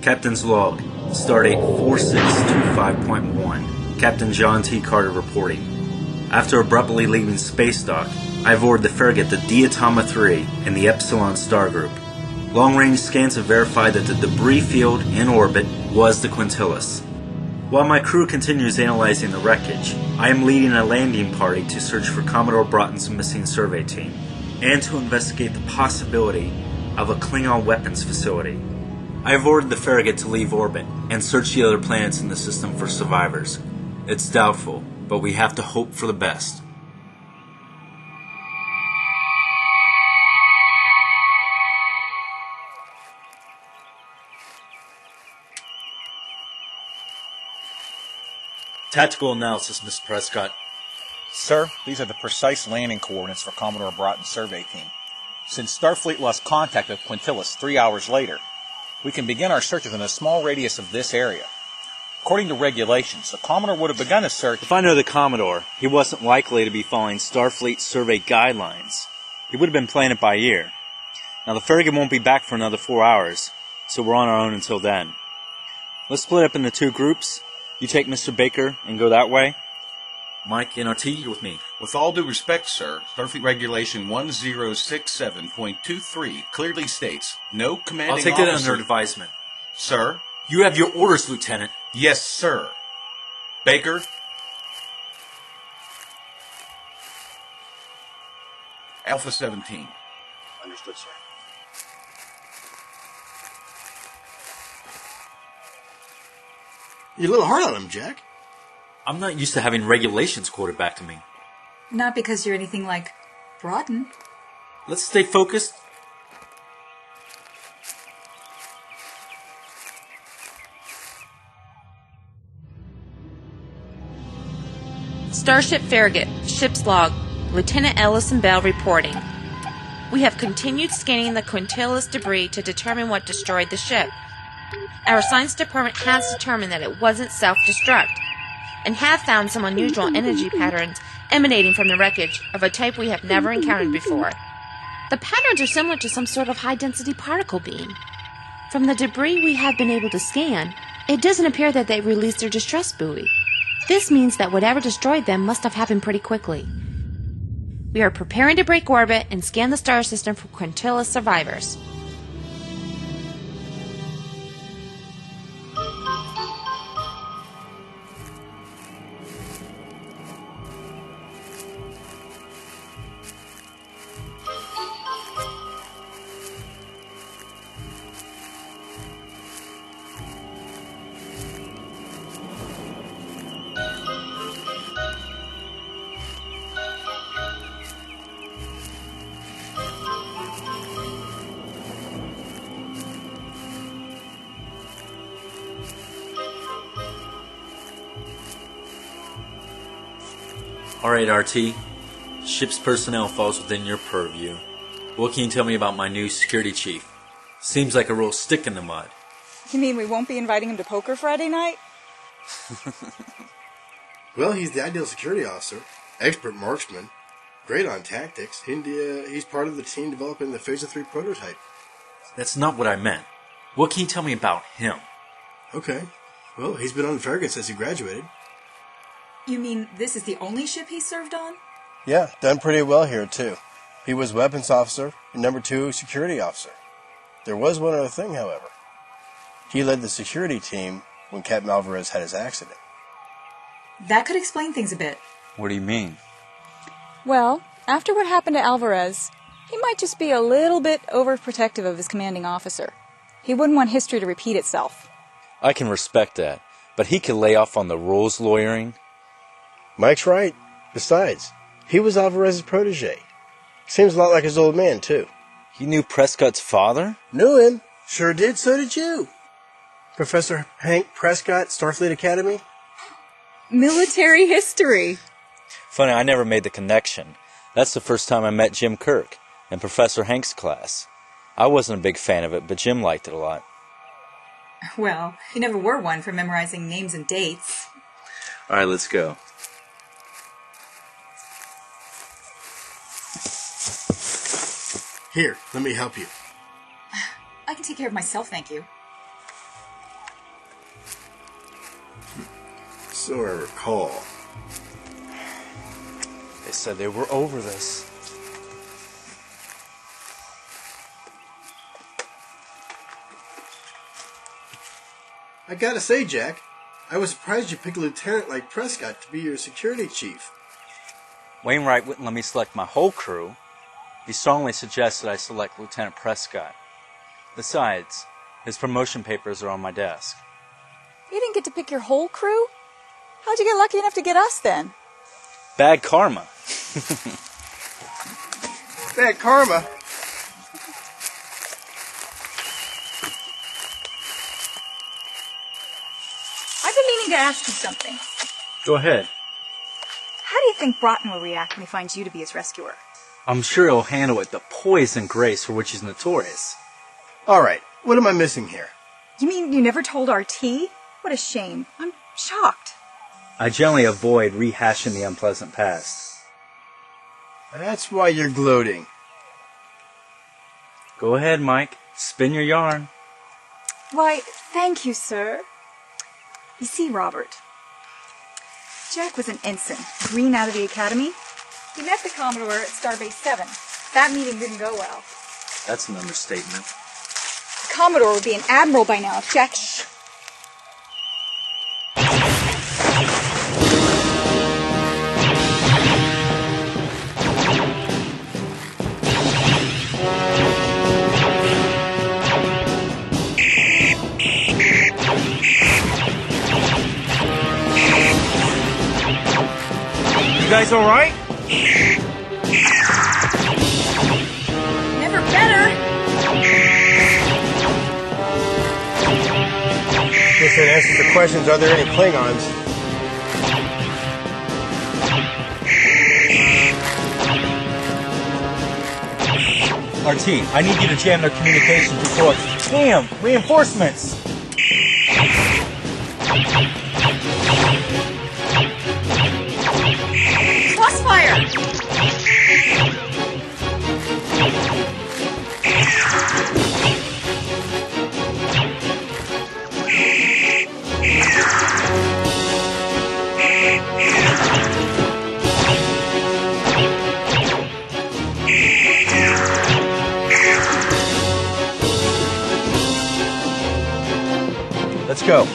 Captain's log, stardate 4625.1. Captain John T. Carter reporting. After abruptly leaving space dock, I avoided the Farragut, the Diatoma 3, and the Epsilon star group. Long-range scans have verified that the debris field in orbit was the Quintilis. While my crew continues analyzing the wreckage, I am leading a landing party to search for Commodore Broughton's missing survey team, and to investigate the possibility of a Klingon weapons facility. I have ordered the Farragut to leave orbit and search the other planets in the system for survivors. It's doubtful, but we have to hope for the best. Tactical analysis, Mr. Prescott. Sir, these are the precise landing coordinates for Commodore Broughton's survey team. Since Starfleet lost contact with Quintilis 3 hours later, we can begin our search within a small radius of this area. According to regulations, the Commodore would have begun his search... If I know the Commodore, he wasn't likely to be following Starfleet survey guidelines. He would have been playing it by ear. Now, the Farragut won't be back for another 4 hours, so we're on our own until then. Let's split up into 2 groups. You take Mr. Baker and go that way. Mike, NRT, you're with me. With all due respect, sir, Starfleet Regulation 1067.23 clearly states, no commanding officer... I'll take that under advisement. Sir? You have your orders, Lieutenant. Yes, sir. Baker? Alpha 17. Understood, sir. You're a little hard on him, Jack. I'm not used to having regulations quoted back to me. Not because you're anything like Broughton. Let's stay focused. Starship Farragut, ship's log, Lieutenant Ellison Bell reporting. We have continued scanning the Quintilis debris to determine what destroyed the ship. Our science department has determined that it wasn't self-destruct, and have found some unusual energy patterns emanating from the wreckage of a type we have never encountered before. The patterns are similar to some sort of high-density particle beam. From the debris we have been able to scan, it doesn't appear that they released their distress buoy. This means that whatever destroyed them must have happened pretty quickly. We are preparing to break orbit and scan the star system for Quintilis survivors. Alright, RT. Ship's personnel falls within your purview. What can you tell me about my new security chief? Seems like a real stick in the mud. You mean we won't be inviting him to poker Friday night? Well, he's the ideal security officer. Expert marksman. Great on tactics. And he's part of the team developing the Phase 3 prototype. That's not what I meant. What can you tell me about him? Okay. Well, he's been on the Farragut since he graduated. You mean this is the only ship he served on? Yeah, done pretty well here, too. He was weapons officer and number 2 security officer. There was one other thing, however. He led the security team when Captain Alvarez had his accident. That could explain things a bit. What do you mean? Well, after what happened to Alvarez, he might just be a little bit overprotective of his commanding officer. He wouldn't want history to repeat itself. I can respect that, but he could lay off on the rules lawyering. Mike's right. Besides, he was Alvarez's protege. Seems a lot like his old man, too. You knew Prescott's father? Knew him. Sure did, so did you. Professor Hank Prescott, Starfleet Academy? Military history. Funny, I never made the connection. That's the first time I met Jim Kirk in Professor Hank's class. I wasn't a big fan of it, but Jim liked it a lot. Well, you never were one for memorizing names and dates. All right, let's go. Here, let me help you. I can take care of myself, thank you. So I recall. They said they were over this. I gotta say, Jack, I was surprised you picked a lieutenant like Prescott to be your security chief. Wainwright wouldn't let me select my whole crew. He strongly suggested I select Lieutenant Prescott. Besides, his promotion papers are on my desk. You didn't get to pick your whole crew? How'd you get lucky enough to get us then? Bad karma. Bad karma? I've been meaning to ask you something. Go ahead. How do you think Broughton will react when he finds you to be his rescuer? I'm sure he'll handle it the poise and grace for which he's notorious. Alright, what am I missing here? You mean you never told RT? What a shame. I'm shocked. I generally avoid rehashing the unpleasant past. That's why you're gloating. Go ahead, Mike. Spin your yarn. Why, thank you, sir. You see, Robert, Jack was an ensign, green out of the academy. He met the Commodore at Starbase 7. That meeting didn't go well. That's an understatement. The Commodore would be an admiral by now if Jack... Shh. You guys alright? Never better. Guess that answers the questions, are there any Klingons? RT, I need you to jam their communications before... Damn! Reinforcements! Crossfire! Let's go.